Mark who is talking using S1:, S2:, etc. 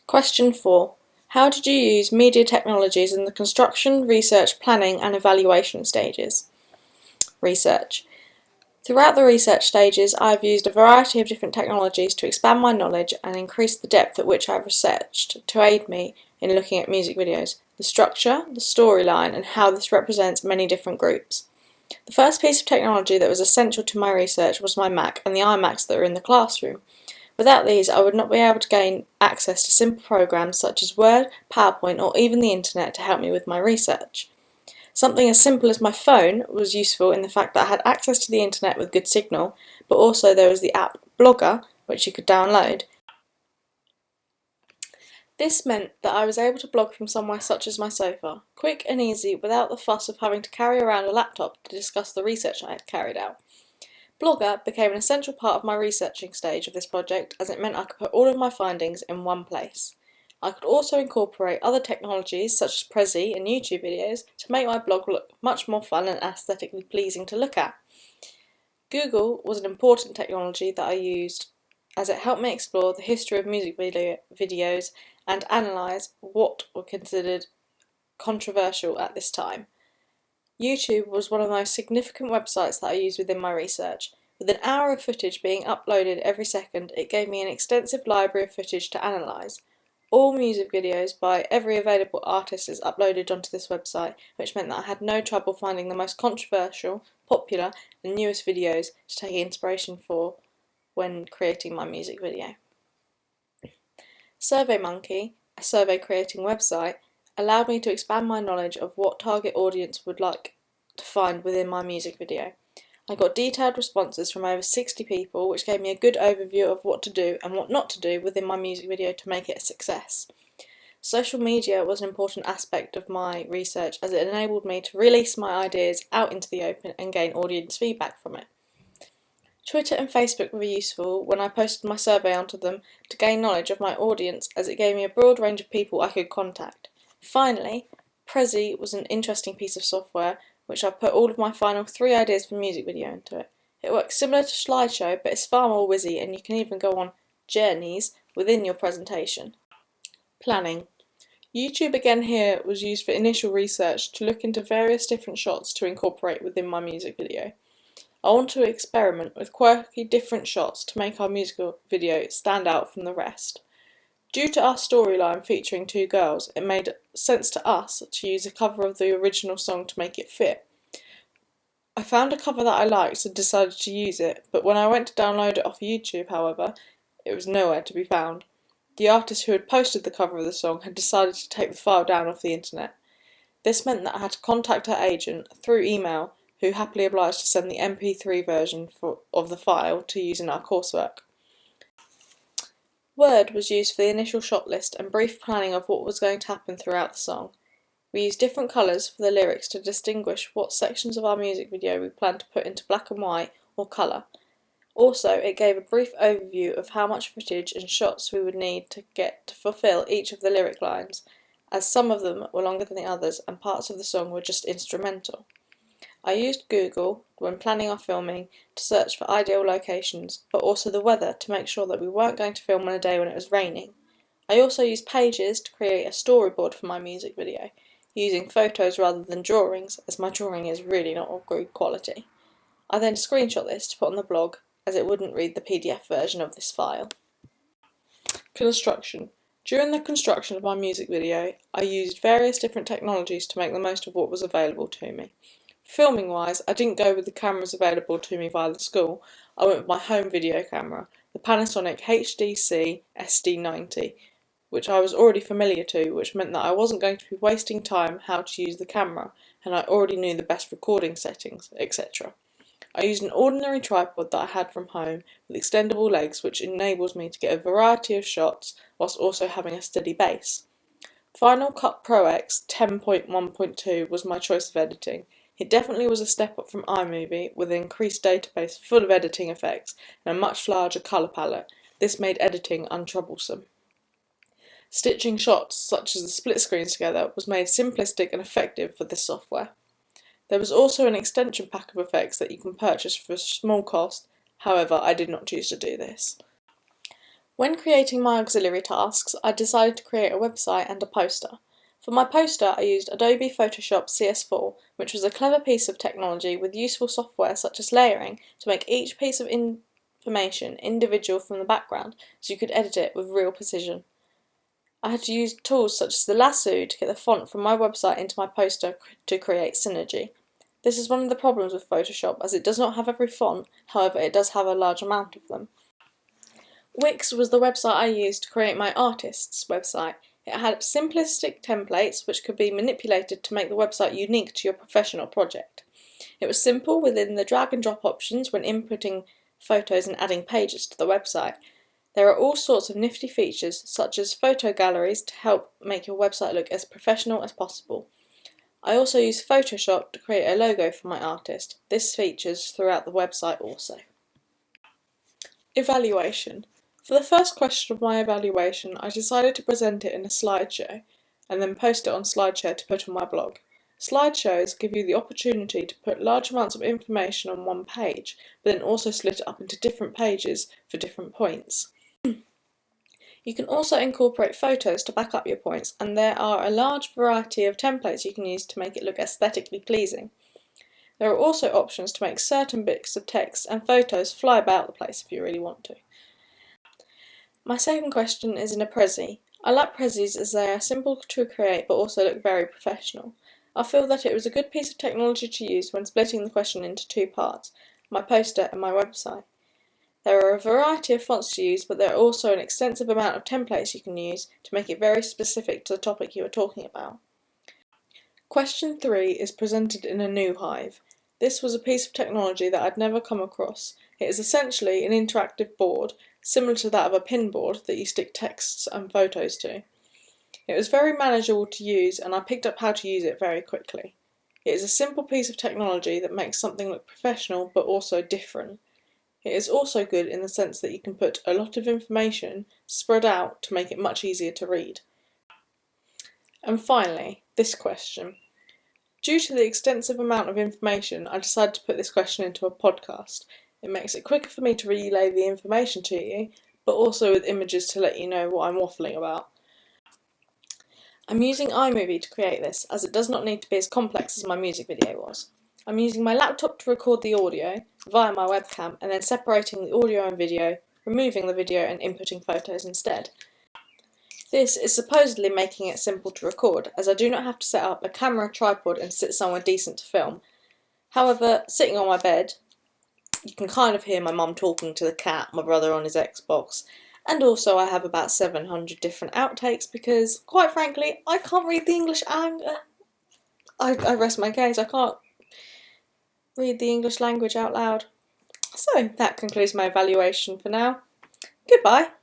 S1: Question 4. How did you use media technologies in the construction, research, planning and evaluation stages? Research. Throughout the research stages, I have used a variety of different technologies to expand my knowledge and increase the depth at which I have researched to aid me in looking at music videos, the structure, the storyline and how this represents many different groups. The first piece of technology that was essential to my research was my Mac and the iMacs that are in the classroom. Without these, I would not be able to gain access to simple programs such as Word, PowerPoint or even the internet to help me with my research. Something as simple as my phone was useful in the fact that I had access to the internet with good signal, but also there was the app Blogger, which you could download. This meant that I was able to blog from somewhere such as my sofa, quick and easy without the fuss of having to carry around a laptop to discuss the research I had carried out. Blogger became an essential part of my researching stage of this project as it meant I could put all of my findings in one place. I could also incorporate other technologies such as Prezi and YouTube videos to make my blog look much more fun and aesthetically pleasing to look at. Google was an important technology that I used as it helped me explore the history of music videos and analyse what were considered controversial at this time. YouTube was one of the most significant websites that I used within my research. With an hour of footage being uploaded every second, it gave me an extensive library of footage to analyse. All music videos by every available artist is uploaded onto this website, which meant that I had no trouble finding the most controversial, popular and newest videos to take inspiration for when creating my music video. SurveyMonkey, a survey creating website, allowed me to expand my knowledge of what target audience would like to find within my music video. I got detailed responses from over 60 people, which gave me a good overview of what to do and what not to do within my music video to make it a success. Social media was an important aspect of my research as it enabled me to release my ideas out into the open and gain audience feedback from it. Twitter and Facebook were useful when I posted my survey onto them to gain knowledge of my audience as it gave me a broad range of people I could contact. Finally, Prezi was an interesting piece of software which I put all of my final 3 ideas for music video into it. It works similar to Slideshow but it's far more whizzy and you can even go on journeys within your presentation. Planning. YouTube again here was used for initial research to look into various different shots to incorporate within my music video. I want to experiment with quirky different shots to make our musical video stand out from the rest. Due to our storyline featuring 2 girls, it made sense to us to use a cover of the original song to make it fit. I found a cover that I liked and decided to use it, but when I went to download it off YouTube, however, it was nowhere to be found. The artist who had posted the cover of the song had decided to take the file down off the internet. This meant that I had to contact her agent through email, who happily obliged to send the MP3 version of the file to use in our coursework. Word was used for the initial shot list and brief planning of what was going to happen throughout the song. We used different colours for the lyrics to distinguish what sections of our music video we planned to put into black and white or colour. Also, it gave a brief overview of how much footage and shots we would need to get to fulfil each of the lyric lines, as some of them were longer than the others and parts of the song were just instrumental. I used Google when planning our filming to search for ideal locations, but also the weather to make sure that we weren't going to film on a day when it was raining. I also used Pages to create a storyboard for my music video, using photos rather than drawings, as my drawing is really not of good quality. I then screenshot this to put on the blog, as it wouldn't read the PDF version of this file. Construction. During the construction of my music video, I used various different technologies to make the most of what was available to me. Filming wise, I didn't go with the cameras available to me via the school, I went with my home video camera, the Panasonic HDC SD90, which I was already familiar to, which meant that I wasn't going to be wasting time how to use the camera, and I already knew the best recording settings, etc. I used an ordinary tripod that I had from home with extendable legs which enables me to get a variety of shots whilst also having a steady base. Final Cut Pro X 10.1.2 was my choice of editing. It definitely was a step up from iMovie with an increased database full of editing effects and a much larger colour palette. This made editing untroublesome. Stitching shots, such as the split screens together, was made simplistic and effective for this software. There was also an extension pack of effects that you can purchase for a small cost, however I did not choose to do this. When creating my auxiliary tasks, I decided to create a website and a poster. For my poster, I used Adobe Photoshop CS4, which was a clever piece of technology with useful software such as layering to make each piece of information individual from the background, so you could edit it with real precision. I had to use tools such as the lasso to get the font from my website into my poster to create synergy. This is one of the problems with Photoshop, as it does not have every font, however it does have a large amount of them. Wix was the website I used to create my artist's website. It had simplistic templates which could be manipulated to make the website unique to your professional project. It was simple within the drag and drop options when inputting photos and adding pages to the website. There are all sorts of nifty features such as photo galleries to help make your website look as professional as possible. I also use Photoshop to create a logo for my artist. This features throughout the website also. Evaluation. For the first question of my evaluation, I decided to present it in a slideshow and then post it on SlideShare to put on my blog. Slideshows give you the opportunity to put large amounts of information on one page, but then also split it up into different pages for different points. You can also incorporate photos to back up your points, and there are a large variety of templates you can use to make it look aesthetically pleasing. There are also options to make certain bits of text and photos fly about the place if you really want to. My second question is in a Prezi. I like Prezis as they are simple to create but also look very professional. I feel that it was a good piece of technology to use when splitting the question into two parts, my poster and my website. There are a variety of fonts to use, but there are also an extensive amount of templates you can use to make it very specific to the topic you are talking about. Question 3 is presented in a NuHive. This was a piece of technology that I'd never come across. It is essentially an interactive board, similar to that of a pin board that you stick texts and photos to. It was very manageable to use, and I picked up how to use it very quickly. It is a simple piece of technology that makes something look professional but also different. It is also good in the sense that you can put a lot of information spread out to make it much easier to read. And finally, this question. Due to the extensive amount of information, I decided to put this question into a podcast. It makes it quicker for me to relay the information to you, but also with images to let you know what I'm waffling about. I'm using iMovie to create this, as it does not need to be as complex as my music video was. I'm using my laptop to record the audio via my webcam and then separating the audio and video, removing the video and inputting photos instead. This is supposedly making it simple to record, as I do not have to set up a camera tripod and sit somewhere decent to film. However, sitting on my bed, you can kind of hear my mum talking to the cat, my brother on his Xbox, and also I have about 700 different outtakes because, quite frankly, I can't read the English I rest my case, I can't read the English language out loud. So that concludes my evaluation for now. Goodbye.